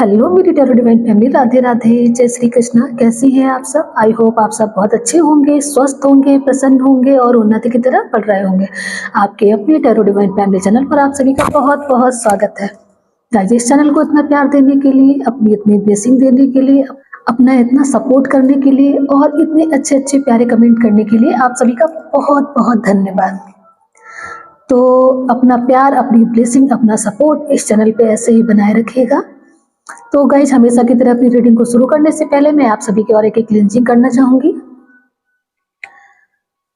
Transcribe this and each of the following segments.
Hello मेरी tarot divine family, Radhe Radhe, जय श्री कृष्णा। कैसी हैं आप सब? आई होप आप सब बहुत अच्छे होंगे, स्वस्थ होंगे, प्रसन्न होंगे और उन्नति की तरफ बढ़ रहे होंगे। आपके अपने टैरो डिवाइन फैमिली चैनल पर आप सभी का बहुत बहुत स्वागत है। गाइस, इस चैनल को इतना प्यार देने के लिए, अपनी इतनी ब्लेसिंग देने के लिए, अपना इतना सपोर्ट करने के लिए और इतने अच्छे अच्छे प्यारे कमेंट करने के लिए आप सभी का बहुत बहुत धन्यवाद। तो अपना प्यार, अपनी ब्लेसिंग, अपना सपोर्ट इस चैनल पे ऐसे ही बनाए रखिएगा। तो गाइज, हमेशा की तरह अपनी रीडिंग को शुरू करने से पहले मैं आप सभी के और एक क्लींजिंग करना चाहूंगी।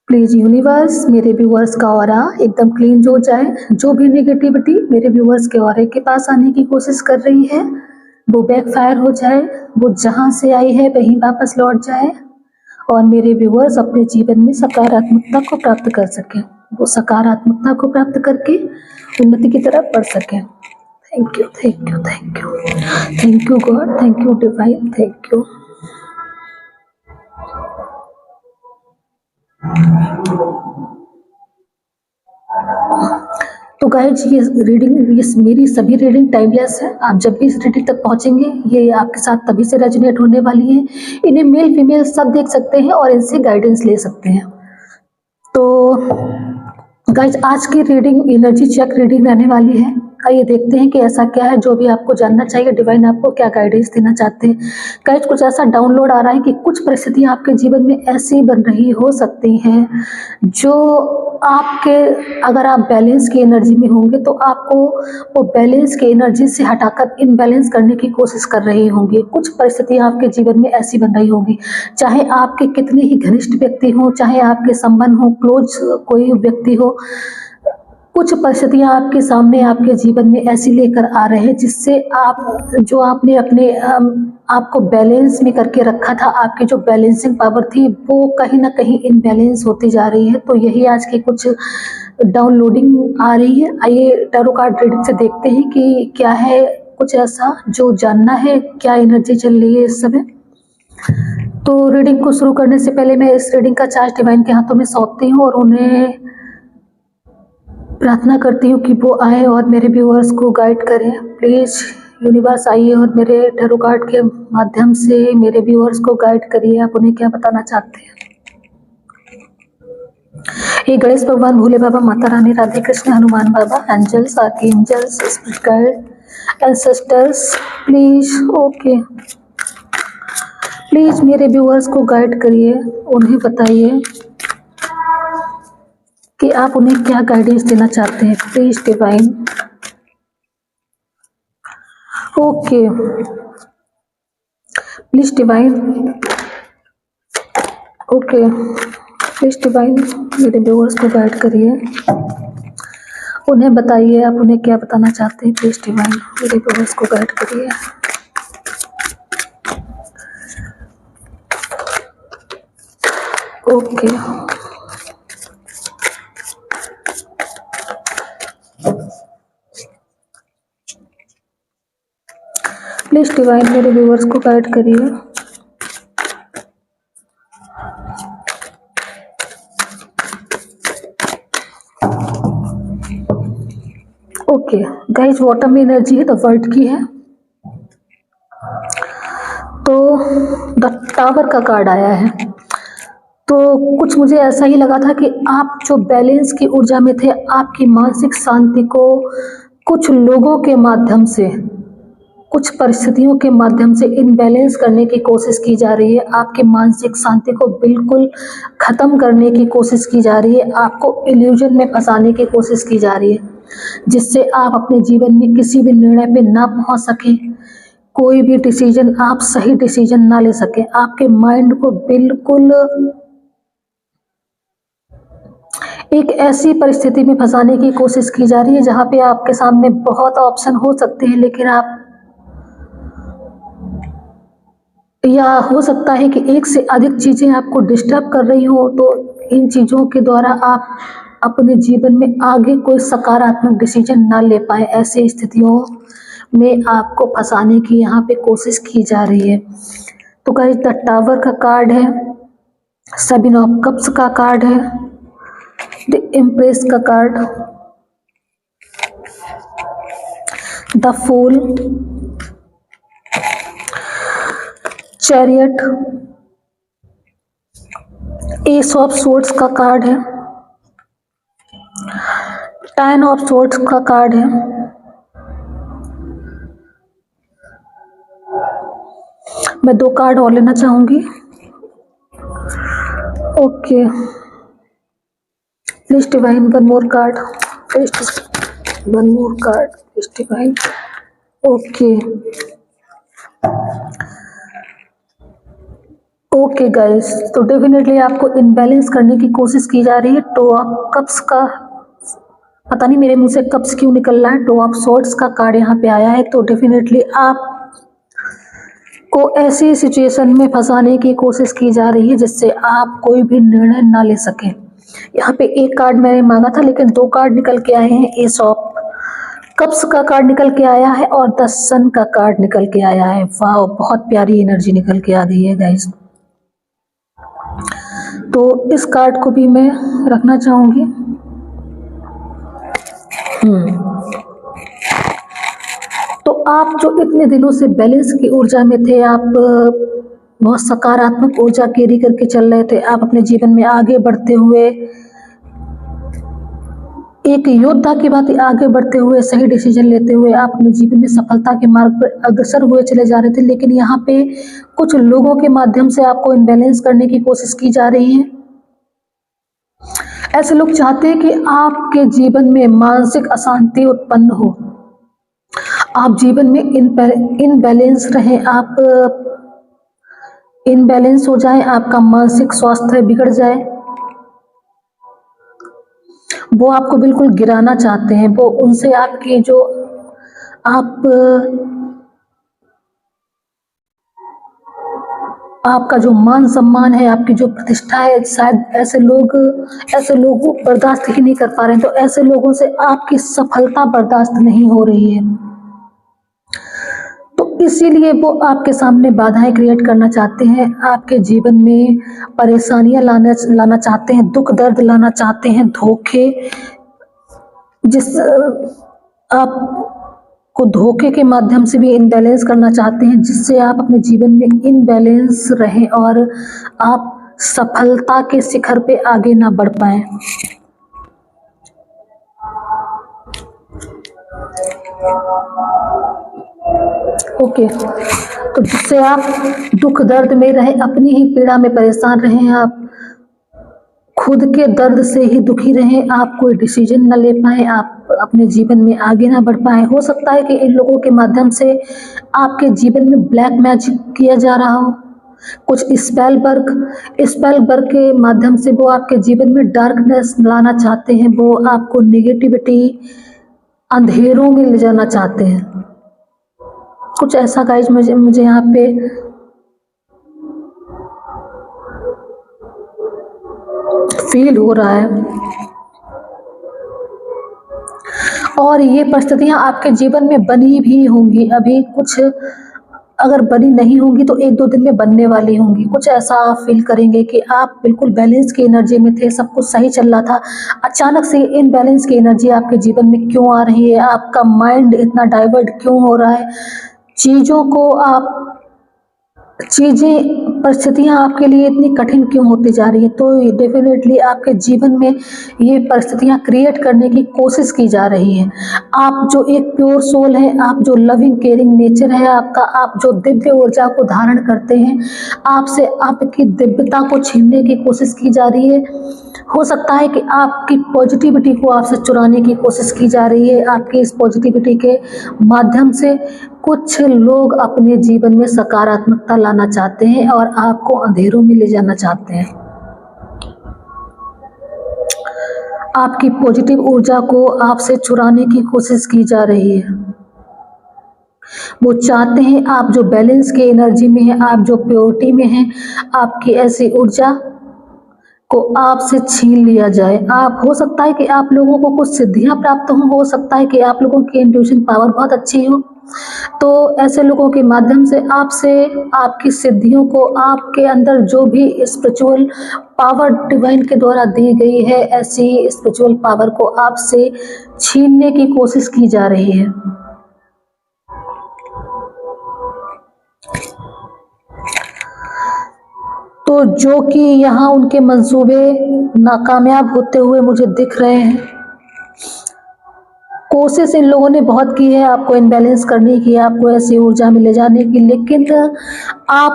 प्लीज यूनिवर्स, मेरे व्यूअर्स का ऑरा एकदम क्लीन हो जाए। जो भी नेगेटिविटी मेरे व्यूअर्स के ऑरे के पास आने की कोशिश कर रही है वो बैकफायर हो जाए, वो जहां से आई है वहीं वापस लौट जाए और मेरे व्यूअर्स अपने जीवन में सकारात्मकता को प्राप्त कर सकें। वो सकारात्मकता को प्राप्त करके उन्नति की तरफ बढ़ सकें। Thank you, thank you, thank you, thank you God, thank you divine, thank you. तो गाइज, ये रीडिंग, ये मेरी सभी रीडिंग टाइमलेस है। आप जब भी इस रीडिंग तक पहुंचेंगे ये आपके साथ तभी से रेजोनेट होने वाली है। इन्हें मेल फीमेल सब देख सकते हैं और इनसे गाइडेंस ले सकते हैं। तो गाइज, आज की रीडिंग एनर्जी चेक रीडिंग रहने वाली है। आइए देखते हैं कि ऐसा क्या है जो भी आपको जानना चाहिए, डिवाइन आपको क्या गाइडेंस देना चाहते हैं। गाइज, कुछ ऐसा डाउनलोड आ रहा है कि कुछ परिस्थितियां आपके जीवन में ऐसी बन रही हो सकती हैं जो आपके, अगर आप बैलेंस की एनर्जी में होंगे तो आपको वो बैलेंस की एनर्जी से हटाकर इनबैलेंस करने की कोशिश कर रही होंगी। कुछ परिस्थितियां आपके जीवन में ऐसी बन रही होंगी, चाहे आपके कितने ही घनिष्ठ व्यक्ति हो, चाहे आपके संबंध हो, क्लोज कोई व्यक्ति हो, कुछ परिस्थितियां आपके सामने आपके जीवन में ऐसी लेकर आ रहे हैं जिससे आप, जो आपने अपने आपको बैलेंस में करके रखा था, आपकी जो बैलेंसिंग पावर थी वो कहीं ना कहीं इनबैलेंस होती जा रही है। तो यही आज की कुछ डाउनलोडिंग आ रही है। आइए टैरो कार्ड रीडिंग से देखते हैं कि क्या है कुछ ऐसा जो जानना है, क्या एनर्जी चल रही है इस समय। तो रीडिंग को शुरू करने से पहले मैं इस रीडिंग का चार्ज डिवाइन के हाथों में सौंपती हूँ और उन्हें प्रार्थना करती हूँ कि वो आए और मेरे व्यूअर्स को गाइड करें। प्लीज यूनिवर्स आइए और मेरे टैरो कार्ड के माध्यम से मेरे व्यूअर्स को गाइड करिए। आप उन्हें क्या बताना चाहते हैं? हे गणेश भगवान, Bhole Baba, Mata Rani, Radhe Krishna, Hanuman Baba, angels, archangels, spirit guide, ancestors, please okay, please मेरे व्यूअर्स को गाइड करिए। उन्हें बताइए कि आप उन्हें क्या गाइडेंस देना चाहते हैं। Please divine okay, please divine okay, please divine मेरे व्यूअर्स को गाइड करिए। उन्हें बताइए आप उन्हें क्या बताना चाहते हैं। प्लीज डिवाइन मेरे व्यूअर्स को गाइड करिए। ओके, प्लीज डिवाइन मेरे व्यूअर्स को गाइड करिए। ओके गाइज, बॉटम में एनर्जी है, द वर्ल्ड की है। तो द टावर का कार्ड आया है। तो कुछ मुझे ऐसा ही लगा था कि आप जो बैलेंस की ऊर्जा में थे, आपकी मानसिक शांति को कुछ लोगों के माध्यम से, कुछ परिस्थितियों के माध्यम से इनबैलेंस करने की कोशिश की जा रही है। आपकी मानसिक शांति को बिल्कुल खत्म करने की कोशिश की जा रही है। आपको इल्यूजन में फंसाने की कोशिश की जा रही है जिससे आप अपने जीवन में किसी भी निर्णय पे ना पहुंच सके, कोई भी डिसीजन आप सही डिसीजन ना ले सके। आपके माइंड को बिल्कुल एक ऐसी परिस्थिति में फंसाने की कोशिश की जा रही है जहां पे आपके सामने बहुत ऑप्शन हो सकते हैं, लेकिन आप, या हो सकता है कि एक से अधिक चीजें आपको डिस्टर्ब कर रही हो, तो इन चीजों के द्वारा आप अपने जीवन में आगे कोई सकारात्मक डिसीजन ना ले पाए। ऐसी स्थितियों में आपको फंसाने की यहाँ पे कोशिश की जा रही है। तो गाइस, द टावर का कार्ड है, 7 ऑफ कप्स का कार्ड है, द एम्प्रेस का card, the fool, chariot, ace of swords का कार्ड है, 10 ऑफ सोर्ड्स का कार्ड है, मैं 2 कार्ड और लेना चाहूंगी। Okay, please divine one more card, please one more card, please divine. Okay okay guys, तो डेफिनेटली आपको इनबैलेंस करने की कोशिश की जा रही है। टू ऑफ कप्स का, पता नहीं मेरे मुंह से कप्स क्यों निकल रहा है, टू ऑफ सॉर्ड्स का कार्ड यहाँ पे आया है। तो डेफिनेटली आप को ऐसी सिचुएशन में फंसाने की कोशिश की जा रही है जिससे आप कोई भी निर्णय ना ले सके। यहाँ पे एक कार्ड मैंने मांगा था लेकिन 2 कार्ड निकल के आए हैं। एस ऑफ कप्स का कार्ड निकल के आया है और द सन का कार्ड निकल के आया है। वाह, बहुत प्यारी एनर्जी निकल के आ गई है गाइस। तो इस कार्ड को भी मैं रखना चाहूंगी। तो आप जो इतने दिनों से बैलेंस की ऊर्जा में थे, आप बहुत सकारात्मक ऊर्जा कैरी करके चल रहे थे, आप अपने जीवन में आगे बढ़ते हुए एक योद्धा की बात आगे बढ़ते हुए, सही डिसीजन लेते हुए आप अपने जीवन में सफलता के मार्ग पर अग्रसर हुए चले जा रहे थे। लेकिन यहाँ पे कुछ लोगों के माध्यम से आपको इनबैलेंस करने की कोशिश की जा रही है। ऐसे लोग चाहते हैं कि आपके जीवन में मानसिक अशांति उत्पन्न हो, आप जीवन में इनबैलेंस रहें, आप इनबैलेंस हो जाए, आपका मानसिक स्वास्थ्य बिगड़ जाए। वो आपको बिल्कुल गिराना चाहते हैं। वो उनसे आपकी जो आपका जो मान सम्मान है, आपकी जो प्रतिष्ठा है, शायद ऐसे लोग बर्दाश्त ही नहीं कर पा रहे हैं। तो ऐसे लोगों से आपकी सफलता बर्दाश्त नहीं हो रही है, तो इसीलिए वो आपके सामने बाधाएं क्रिएट करना चाहते हैं, आपके जीवन में परेशानियां लाना चाहते हैं, दुख दर्द लाना चाहते हैं, धोखे, आपको धोखे के माध्यम से भी इनबैलेंस करना चाहते हैं, जिससे आप अपने जीवन में इनबैलेंस रहें और आप सफलता के शिखर पे आगे ना बढ़ पाएं। ओके, तो जिससे आप दुख दर्द में रहें, अपनी ही पीड़ा में परेशान रहें, आप खुद के दर्द से ही दुखी रहें, आप कोई डिसीजन न ले पाएं, आप अपने जीवन में आगे ना बढ़ पाएं। हो सकता है कि इन लोगों के माध्यम से आपके जीवन में ब्लैक मैजिक किया जा रहा हो, कुछ स्पेल वर्क के माध्यम से वो आपके जीवन में डार्कनेस लाना चाहते हैं, वो आपको नेगेटिविटी, अंधेरों में ले जाना चाहते हैं। कुछ ऐसा गाइस मुझे यहाँ पे फील हो रहा है। और ये परिस्थितियां आपके जीवन में बनी भी होंगी, अभी कुछ अगर बनी नहीं होंगी तो 1-2 दिन में बनने वाली होंगी। कुछ ऐसा आप फील करेंगे कि आप बिल्कुल बैलेंस की एनर्जी में थे, सब कुछ सही चल रहा था, अचानक से इनबैलेंस की एनर्जी आपके जीवन में क्यों आ रही है, आपका माइंड इतना डाइवर्ट क्यों हो रहा है, परिस्थितियां आपके लिए इतनी कठिन क्यों होती जा रही है। तो डेफिनेटली आपके जीवन में ये परिस्थितियां क्रिएट करने की कोशिश की जा रही है। आप जो एक प्योर सोल है, आप जो लविंग केयरिंग नेचर है आपका, आप जो दिव्य ऊर्जा को धारण करते हैं, आपसे आपकी दिव्यता को छीनने की कोशिश की जा रही है। हो सकता है कि आपकी पॉजिटिविटी को आपसे चुराने की कोशिश की जा रही है। आपकी इस पॉजिटिविटी के माध्यम से कुछ लोग अपने जीवन में सकारात्मकता लाना चाहते हैं और आपको अंधेरों में ले जाना चाहते हैं। आपकी पॉजिटिव ऊर्जा को आपसे चुराने की कोशिश की जा रही है। वो चाहते हैं आप जो बैलेंस की एनर्जी में हैं, आप जो प्योरिटी में हैं, आपकी ऐसी ऊर्जा को आपसे छीन लिया जाए। आप, हो सकता है कि आप लोगों को कुछ सिद्धियां प्राप्त हो सकता है कि आप लोगों की इंट्यूशन पावर बहुत अच्छी हो, तो ऐसे लोगों के माध्यम से आपसे आपकी सिद्धियों को, आपके अंदर जो भी स्पिरिचुअल पावर डिवाइन के द्वारा दी गई है, ऐसी स्पिरिचुअल पावर को आपसे छीनने की कोशिश की जा रही है। तो जो कि यहाँ उनके मंसूबे नाकामयाब होते हुए मुझे दिख रहे हैं। कोशिश इन लोगों ने बहुत की है आपको इनबैलेंस करने की, आपको ऐसी ऊर्जा में ले जाने की, लेकिन आप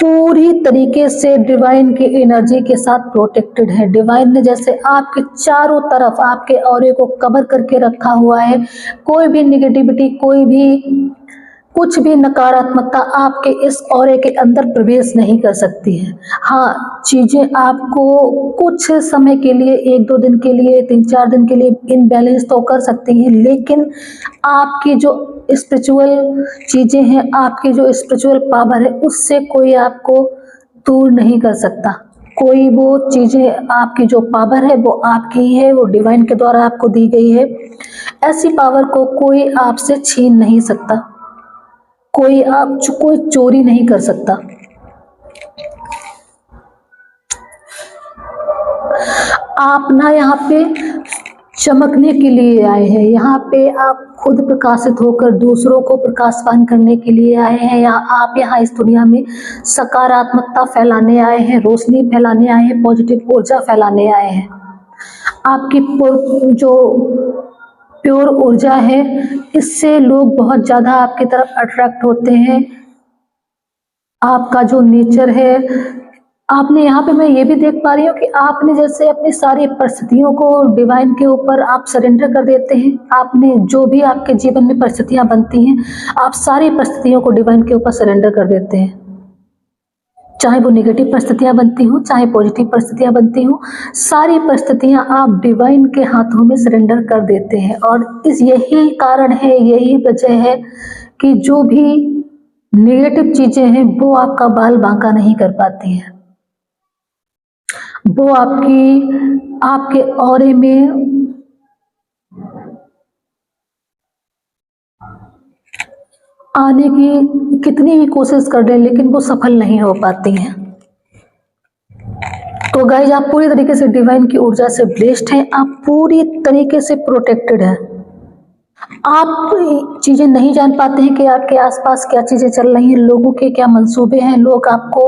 पूरी तरीके से डिवाइन की एनर्जी के साथ प्रोटेक्टेड है। डिवाइन ने जैसे आपके चारों तरफ आपके ऑरे को कवर करके रखा हुआ है। कोई भी निगेटिविटी, कोई भी कुछ भी नकारात्मकता आपके इस ऑरे के अंदर प्रवेश नहीं कर सकती है। हाँ, चीज़ें आपको कुछ समय के लिए, 1-2 दिन के लिए, 3-4 दिन के लिए इनबैलेंस तो कर सकती हैं, लेकिन आपकी जो स्पिरिचुअल चीज़ें हैं, आपकी जो स्पिरिचुअल पावर है, उससे कोई आपको दूर नहीं कर सकता। कोई वो चीज़ें, आपकी जो पावर है वो आपकी ही है, वो डिवाइन के द्वारा आपको दी गई है। ऐसी पावर को कोई आपसे छीन नहीं सकता, कोई चोरी नहीं कर सकता। आप ना यहाँ पे चमकने के लिए आए हैं, यहाँ पे आप खुद प्रकाशित होकर दूसरों को प्रकाशवान करने के लिए आए हैं, या आप यहाँ इस दुनिया में सकारात्मकता फैलाने आए हैं, रोशनी फैलाने आए हैं, पॉजिटिव ऊर्जा फैलाने आए हैं। आपकी जो प्योर ऊर्जा है, इससे लोग बहुत ज़्यादा आपकी तरफ अट्रैक्ट होते हैं। आपका जो नेचर है, आपने यहाँ पे, मैं ये भी देख पा रही हूँ कि आपने जैसे अपनी सारी परिस्थितियों को डिवाइन के ऊपर आप सरेंडर कर देते हैं। आपने जो भी आपके जीवन में परिस्थितियाँ बनती हैं, आप सारी परिस्थितियों को डिवाइन के ऊपर सरेंडर कर देते हैं। चाहे वो नेगेटिव परिस्थितियाँ बनती हों, चाहे पॉजिटिव परिस्थितियाँ बनती हों, सारी परिस्थितियाँ आप डिवाइन के हाथों में सरेंडर कर देते हैं। और यही कारण है, यही वजह है कि जो भी नेगेटिव चीज़ें हैं वो आपका बाल बांका नहीं कर पाती हैं। वो आपके ऑरे में आने की कितनी भी कोशिश कर लें, लेकिन वो सफल नहीं हो पाती हैं। तो गाइज, आप पूरी तरीके से डिवाइन की ऊर्जा से ब्लेस्ड हैं, आप पूरी तरीके से प्रोटेक्टेड हैं। आप चीज़ें नहीं जान पाते हैं कि आपके आसपास क्या चीज़ें चल रही हैं, लोगों के क्या मंसूबे हैं, लोग आपको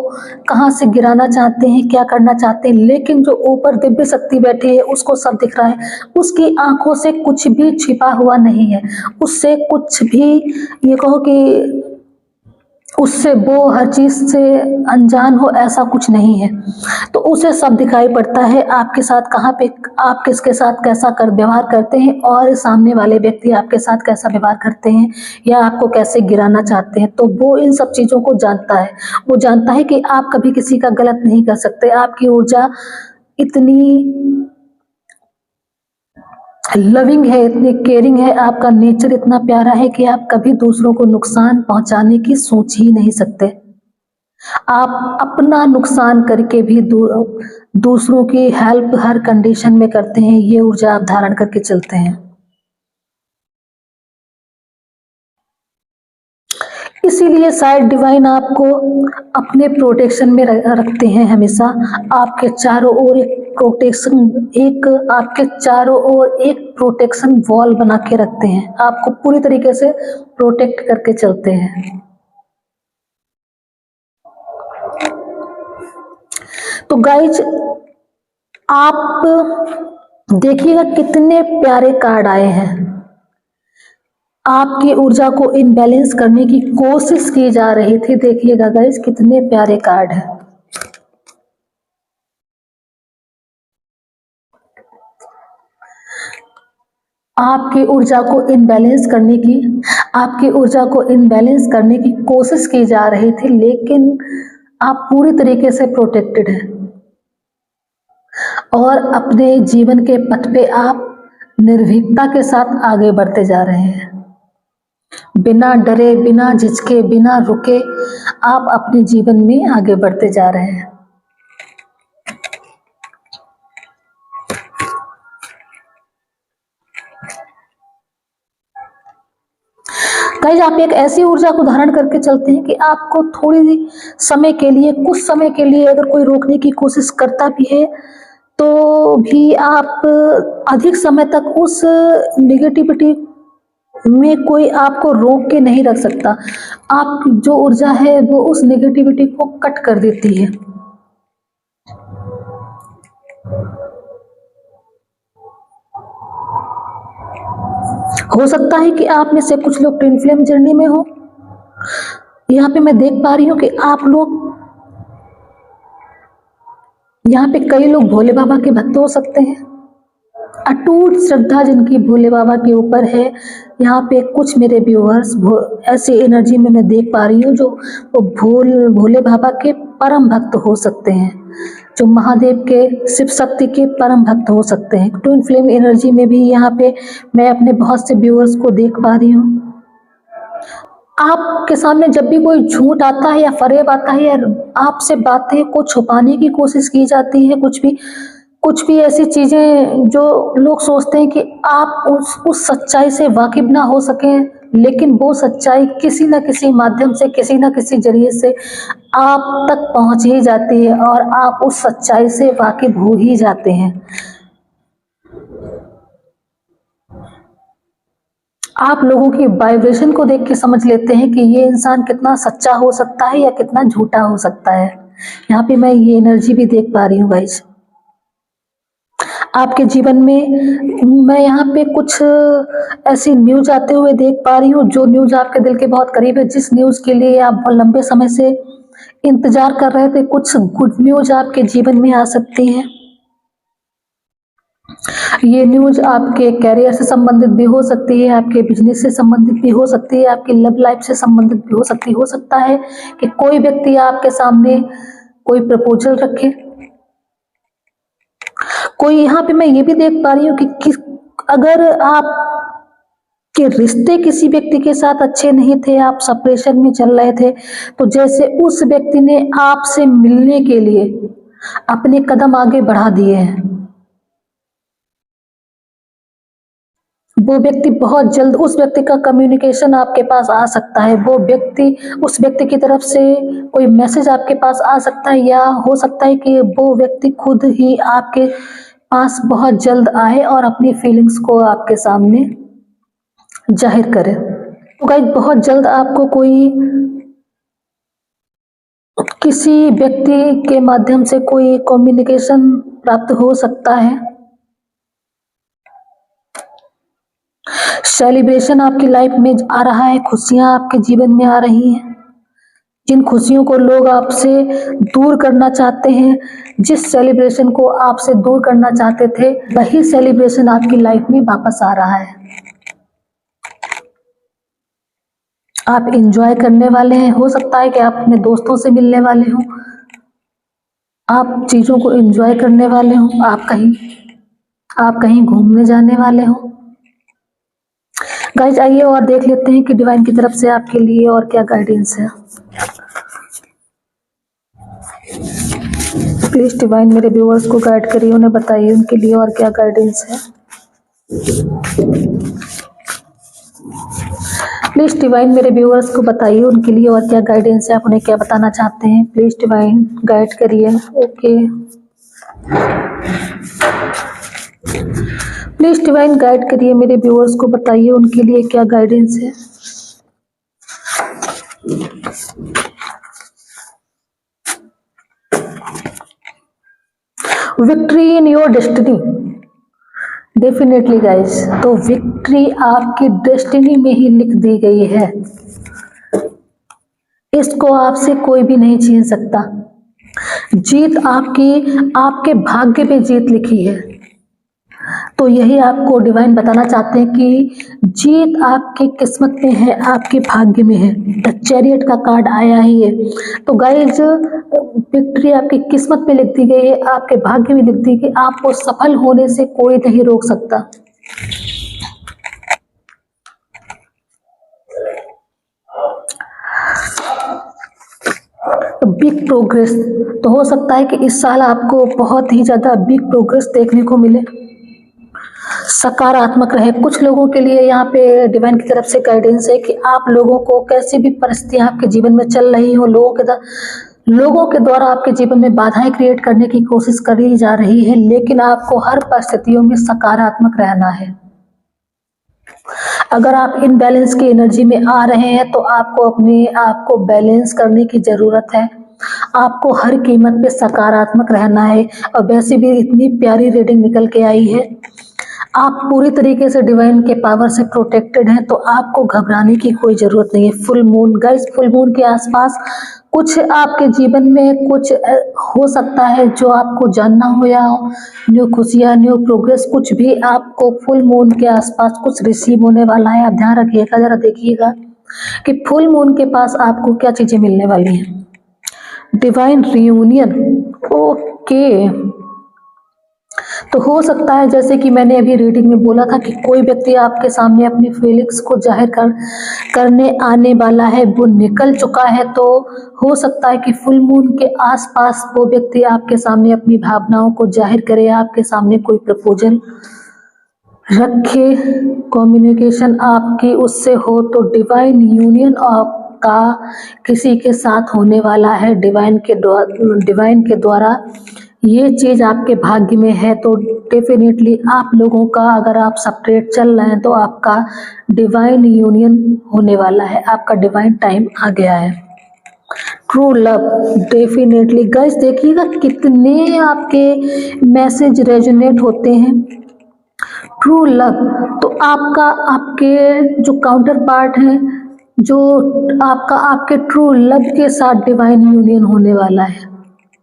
कहाँ से गिराना चाहते हैं, क्या करना चाहते हैं, लेकिन जो ऊपर दिव्य शक्ति बैठी है उसको सब दिख रहा है। उसकी आंखों से कुछ भी छिपा हुआ नहीं है, उससे कुछ भी, ये कहो कि उससे वो हर चीज़ से अनजान हो, ऐसा कुछ नहीं है। तो उसे सब दिखाई पड़ता है, आपके साथ कहाँ पे, आप किसके साथ कैसा व्यवहार करते हैं, और सामने वाले व्यक्ति आपके साथ कैसा व्यवहार करते हैं, या आपको कैसे गिराना चाहते हैं। तो वो इन सब चीज़ों को जानता है। वो जानता है कि आप कभी किसी का गलत नहीं कर सकते। आपकी ऊर्जा इतनी लविंग है, इतनी केयरिंग है, आपका नेचर इतना प्यारा है कि आप कभी दूसरों को नुकसान पहुंचाने की सोच ही नहीं सकते। आप अपना नुकसान करके भी दूसरों की हेल्प हर कंडीशन में करते हैं। ये ऊर्जा आप धारण करके चलते हैं। इसीलिए शायद डिवाइन आपको अपने प्रोटेक्शन में रखते हैं हमेशा। आपके चारों ओर आपके चारों ओर एक प्रोटेक्शन वॉल बना के रखते हैं, आपको पूरी तरीके से प्रोटेक्ट करके चलते हैं। तो गाइज, आप देखिएगा कितने प्यारे कार्ड आए हैं। आपकी ऊर्जा को इनबैलेंस करने की कोशिश की जा रही थी। देखिएगा गाइस, कितने प्यारे कार्ड हैं। आपकी ऊर्जा को इनबैलेंस करने की कोशिश की जा रही थी, लेकिन आप पूरी तरीके से प्रोटेक्टेड हैं और अपने जीवन के पथ पे आप निर्भीकता के साथ आगे बढ़ते जा रहे हैं। बिना डरे, बिना झिझके, बिना रुके आप अपने जीवन में आगे बढ़ते जा रहे हैं। गाइस, आप एक ऐसी ऊर्जा को धारण करके चलते हैं कि आपको थोड़ी समय के लिए, कुछ समय के लिए अगर कोई रोकने की कोशिश करता भी है तो भी आप अधिक समय तक उस नेगेटिविटी में कोई आपको रोक के नहीं रख सकता। आप जो ऊर्जा है वो उस नेगेटिविटी को कट कर देती है। हो सकता है कि आप में से कुछ लोग ट्विन फ्लेम जर्नी में हो। यहाँ पे मैं देख पा रही हूँ कि आप लोग, यहाँ पे कई लोग भोले बाबा के भक्त हो सकते हैं। अटूट श्रद्धा जिनकी भोले बाबा के ऊपर है। यहाँ पे कुछ मेरे व्यूअर्स ऐसी एनर्जी में मैं देख पा रही हूँ जो वो भोले बाबा के परम भक्त हो सकते हैं, जो महादेव के, शिव शक्ति के परम भक्त हो सकते हैं। ट्विन फ्लेम एनर्जी में भी यहाँ पे मैं अपने बहुत से व्यूअर्स को देख पा रही हूँ। आपके सामने जब भी कोई झूठ आता है या फरेब आता है या आपसे बातें को छुपाने की कोशिश की जाती है, कुछ भी ऐसी चीजें जो लोग सोचते हैं कि आप उस सच्चाई से वाकिफ ना हो सके, लेकिन वो सच्चाई किसी न किसी माध्यम से, किसी न किसी जरिए से आप तक पहुंच ही जाती है और आप उस सच्चाई से वाकिफ हो ही जाते हैं। आप लोगों की वाइब्रेशन को देख के समझ लेते हैं कि ये इंसान कितना सच्चा हो सकता है या कितना झूठा हो सकता है। यहाँ पे मैं ये एनर्जी भी देख पा रही हूँ गाइस। आपके जीवन में मैं यहाँ पे कुछ ऐसी न्यूज आते हुए देख पा रही हूँ जो न्यूज आपके दिल के बहुत करीब है, जिस न्यूज के लिए आप बहुत लंबे समय से इंतजार कर रहे थे। कुछ गुड न्यूज आपके जीवन में आ सकती है। ये न्यूज आपके कैरियर से संबंधित भी हो सकती है, आपके बिजनेस से संबंधित भी हो सकती है, आपकी लव लाइफ से संबंधित भी हो सकती है। हो सकता है कि कोई व्यक्ति आपके सामने कोई प्रपोजल रखे। कोई, यहाँ पे मैं ये भी देख पा रही हूँ कि अगर आप के रिश्ते किसी व्यक्ति के साथ अच्छे नहीं थे, आप सेपरेशन में चल रहे थे, तो जैसे उस व्यक्ति ने आपसे मिलने के लिए अपने कदम आगे बढ़ा दिए हैं। वो व्यक्ति बहुत जल्द, उस व्यक्ति का कम्युनिकेशन आपके पास आ सकता है। उस व्यक्ति की तरफ से कोई मैसेज आपके पास आ सकता है, या हो सकता है कि वो व्यक्ति खुद ही आपके पास बहुत जल्द आए और अपनी फीलिंग्स को आपके सामने जाहिर करे। तो गाइस, बहुत जल्द आपको कोई किसी व्यक्ति के माध्यम से कोई कम्युनिकेशन प्राप्त हो सकता है। सेलिब्रेशन आपकी लाइफ में आ रहा है, खुशियां आपके जीवन में आ रही हैं। जिन खुशियों को लोग आपसे दूर करना चाहते हैं, जिस सेलिब्रेशन को आपसे दूर करना चाहते थे, वही सेलिब्रेशन आपकी लाइफ में वापस आ रहा है। आप एंजॉय करने वाले हैं। हो सकता है कि आप अपने दोस्तों से मिलने वाले हो, आप चीजों को एंजॉय करने वाले हो, आप कहीं घूमने जाने वाले हो। गाइस, आइए और देख लेते हैं कि डिवाइन की तरफ से आपके लिए और क्या गाइडेंस है। प्लीज डिवाइन मेरे व्यूअर्स को गाइड करिए, उन्हें बताइए उनके लिए और क्या गाइडेंस है। प्लीज डिवाइन मेरे व्यूअर्स को बताइए उनके लिए और क्या गाइडेंस है, आप उन्हें क्या बताना चाहते हैं। प्लीज डिवाइन गाइड करिए। ओके, प्लीज डिवाइन गाइड करिए मेरे व्यूअर्स को, बताइए उनके लिए क्या गाइडेंस है। Victory in your destiny. Definitely guys, तो विक्ट्री आपकी डेस्टिनी में ही लिख दी गई है। इसको आपसे कोई भी नहीं छीन सकता। जीत आपके भाग्य पे जीत लिखी है। तो यही आपको डिवाइन बताना चाहते हैं कि जीत आपकी किस्मत में है, आपके भाग्य में है। द चैरियट का कार्ड आया ही है। तो गाइस, विक्ट्री आपकी किस्मत में लिख दी गई है, आपके भाग्य में लिख दी गई। आपको सफल होने से कोई नहीं रोक सकता। बिग प्रोग्रेस, तो हो सकता है कि इस साल आपको बहुत ही ज्यादा बिग प्रोग्रेस देखने को मिले, सकारात्मक रहे। कुछ लोगों के लिए यहाँ पे डिवाइन की तरफ से गाइडेंस है कि आप लोगों को कैसी भी परिस्थितियां आपके जीवन में चल रही हो, लोगों के द्वारा आपके जीवन में बाधाएं क्रिएट करने की कोशिश करी जा रही है, लेकिन आपको हर परिस्थितियों में सकारात्मक रहना है। अगर आप इनबैलेंस की एनर्जी में आ रहे हैं तो आपको अपने आप को बैलेंस करने की जरूरत है। आपको हर कीमत पे सकारात्मक रहना है। और वैसे भी इतनी प्यारी रीडिंग निकल के आई है, आप पूरी तरीके से डिवाइन के पावर से प्रोटेक्टेड हैं, तो आपको घबराने की कोई ज़रूरत नहीं है। Full moon guys, full moon के आसपास कुछ आपके जीवन में कुछ हो सकता है जो आपको जानना हो, या न्यू खुशियाँ, न्यू प्रोग्रेस, कुछ भी आपको फुल मून के आसपास कुछ रिसीव होने वाला है। आप ध्यान रखिएगा, ज़रा देखिएगा कि फुल मून के पास आपको क्या चीज़ें मिलने वाली हैं। Divine reunion, okay. तो हो सकता है, जैसे कि मैंने अभी रीडिंग में बोला था, कि कोई व्यक्ति आपके सामने अपनी फीलिंग्स को जाहिर करने आने वाला है, वो निकल चुका है। तो हो सकता है कि फुल मून के आसपास वो व्यक्ति आपके सामने अपनी भावनाओं को जाहिर करे, आपके सामने कोई प्रपोजल रखे, कम्युनिकेशन आपकी उससे हो। तो डिवाइन यूनियन आपका किसी के साथ होने वाला है, डिवाइन के द्वारा ये चीज़ आपके भाग्य में है। तो डेफिनेटली आप लोगों का, अगर आप सेपरेट चल रहे हैं, तो आपका डिवाइन यूनियन होने वाला है, आपका डिवाइन टाइम आ गया है। ट्रू लव, डेफिनेटली गाइस, देखिएगा कितने आपके मैसेज रेजोनेट होते हैं। ट्रू लव, तो आपके जो काउंटर पार्ट हैं, जो आपके ट्रू लव के साथ डिवाइन यूनियन होने वाला है।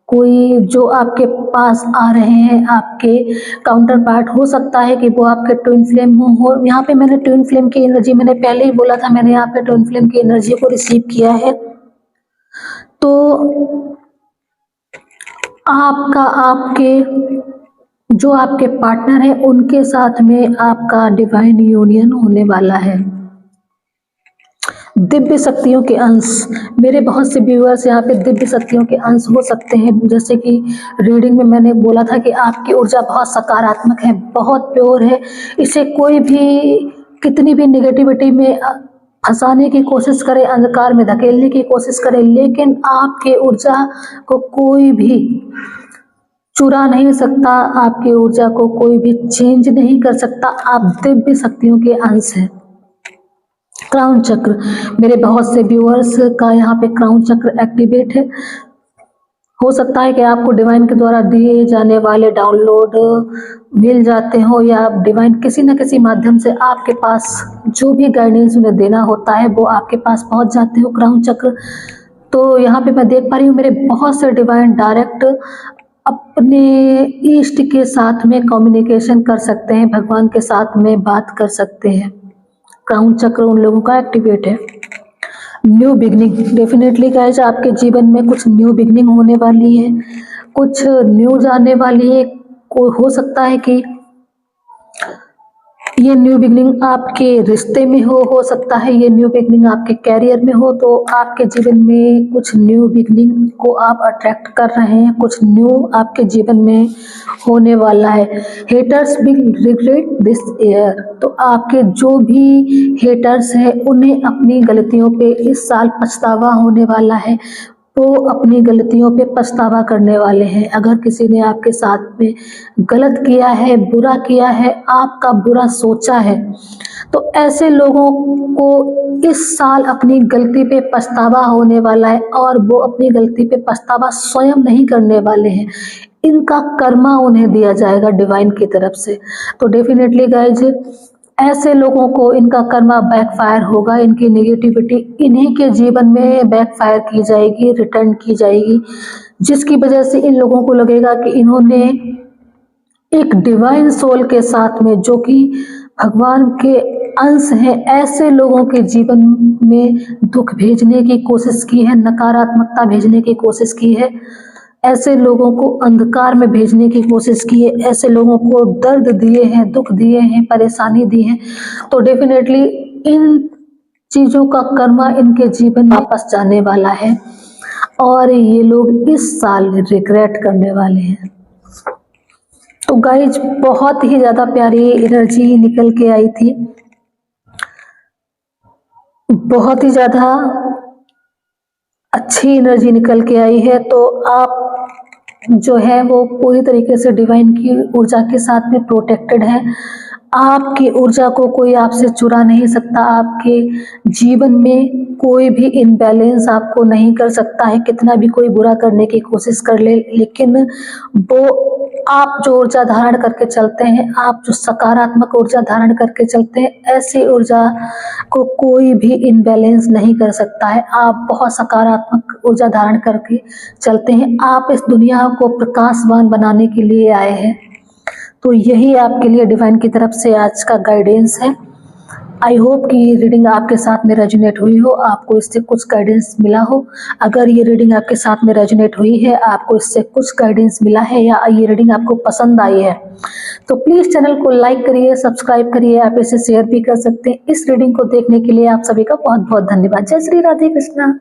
कोई जो आपके पास आ रहे हैं, आपके काउंटर पार्ट, हो सकता है कि वो आपके ट्विन फ्लेम हो। यहाँ पे मैंने ट्विन फ्लेम की एनर्जी, मैंने पहले ही बोला था, मैंने यहाँ पे ट्विन फ्लेम की एनर्जी को रिसीव किया है। तो जो आपके पार्टनर है, उनके साथ में आपका डिवाइन यूनियन होने वाला है। दिव्य शक्तियों के अंश, मेरे बहुत से व्यूअर्स यहाँ पे दिव्य शक्तियों के अंश हो सकते हैं। जैसे कि रीडिंग में मैंने बोला था कि आपकी ऊर्जा बहुत सकारात्मक है, बहुत प्योर है। इसे कोई भी कितनी भी निगेटिविटी में फंसाने की कोशिश करे, अंधकार में धकेलने की कोशिश करे, लेकिन आपके ऊर्जा को कोई भी चुरा नहीं सकता, आपकी ऊर्जा को कोई भी चेंज नहीं कर सकता। आप दिव्य शक्तियों के अंश हैं। क्राउन चक्र, मेरे बहुत से व्यूअर्स का यहाँ पे क्राउन चक्र एक्टिवेट है। हो सकता है कि आपको डिवाइन के द्वारा दिए जाने वाले डाउनलोड मिल जाते हो, या डिवाइन किसी न किसी माध्यम से आपके पास जो भी गाइडेंस उन्हें देना होता है, वो आपके पास पहुंच जाते हो। क्राउन चक्र, तो यहाँ पे मैं देख पा रही हूँ मेरे बहुत से डिवाइन डायरेक्ट अपने ईष्ट के साथ में कम्युनिकेशन कर सकते हैं, भगवान के साथ में बात कर सकते हैं। क्राउन चक्र उन लोगों का एक्टिवेट है। न्यू बिगनिंग, डेफिनेटली गाइस, आपके जीवन में कुछ न्यू बिगनिंग होने वाली है, कुछ न्यूज आने वाली है। हो सकता है कि ये न्यू बिगनिंग आपके रिश्ते में हो सकता है ये न्यू बिगनिंग आपके कैरियर में हो। तो आपके जीवन में कुछ न्यू बिगनिंग को आप अट्रैक्ट कर रहे हैं, कुछ न्यू आपके जीवन में होने वाला है। Haters will regret this year, तो आपके जो भी हेटर्स हैं, उन्हें अपनी गलतियों पे इस साल पछतावा होने वाला है। वो अपनी गलतियों पे पछतावा करने वाले हैं। अगर किसी ने आपके साथ में गलत किया है, बुरा किया है, आपका बुरा सोचा है, तो ऐसे लोगों को इस साल अपनी गलती पे पछतावा होने वाला है, और वो अपनी गलती पे पछतावा स्वयं नहीं करने वाले हैं। इनका कर्मा उन्हें दिया जाएगा डिवाइन की तरफ से। तो डेफिनेटली गाइज, ऐसे लोगों को इनका कर्मा बैकफायर होगा, इनकी नेगेटिविटी इन्हीं के जीवन में बैकफायर की जाएगी, रिटर्न की जाएगी, जिसकी वजह से इन लोगों को लगेगा कि इन्होंने एक डिवाइन सोल के साथ में, जो कि भगवान के अंश हैं, ऐसे लोगों के जीवन में दुख भेजने की कोशिश की है, नकारात्मकता भेजने की कोशिश की है, ऐसे लोगों को अंधकार में भेजने की कोशिश की है, ऐसे लोगों को दर्द दिए हैं, दुख दिए हैं, परेशानी दी है। तो डेफिनेटली इन चीज़ों का कर्मा इनके जीवन में वापस जाने वाला है, और ये लोग इस साल रिग्रेट करने वाले हैं। तो गाइज, बहुत ही ज़्यादा प्यारी एनर्जी निकल के आई थी, बहुत ही ज़्यादा अच्छी एनर्जी निकल के आई है। तो आप जो है वो पूरी तरीके से डिवाइन की ऊर्जा के साथ में प्रोटेक्टेड है। आपकी ऊर्जा को कोई आपसे चुरा नहीं सकता, आपके जीवन में कोई भी इम्बैलेंस आपको नहीं कर सकता है, कितना भी कोई बुरा करने की कोशिश कर ले, लेकिन वो आप जो ऊर्जा धारण करके चलते हैं, आप जो सकारात्मक ऊर्जा धारण करके चलते हैं, ऐसी ऊर्जा को कोई भी इम्बैलेंस नहीं कर सकता है। आप बहुत सकारात्मक ऊर्जा धारण करके चलते हैं, आप इस दुनिया को प्रकाशवान बनाने के लिए आए हैं। तो यही आपके लिए डिवाइन की तरफ से आज का गाइडेंस है। आई होप कि ये रीडिंग आपके साथ में रेजोनेट हुई हो, आपको इससे कुछ गाइडेंस मिला हो। अगर ये रीडिंग आपके साथ में रेजोनेट हुई है, आपको इससे कुछ गाइडेंस मिला है या ये रीडिंग आपको पसंद आई है, तो प्लीज़ चैनल को लाइक करिए, सब्सक्राइब करिए, आप इसे शेयर भी कर सकते हैं। इस रीडिंग को देखने के लिए आप सभी का बहुत बहुत धन्यवाद। जय श्री राधे कृष्णा।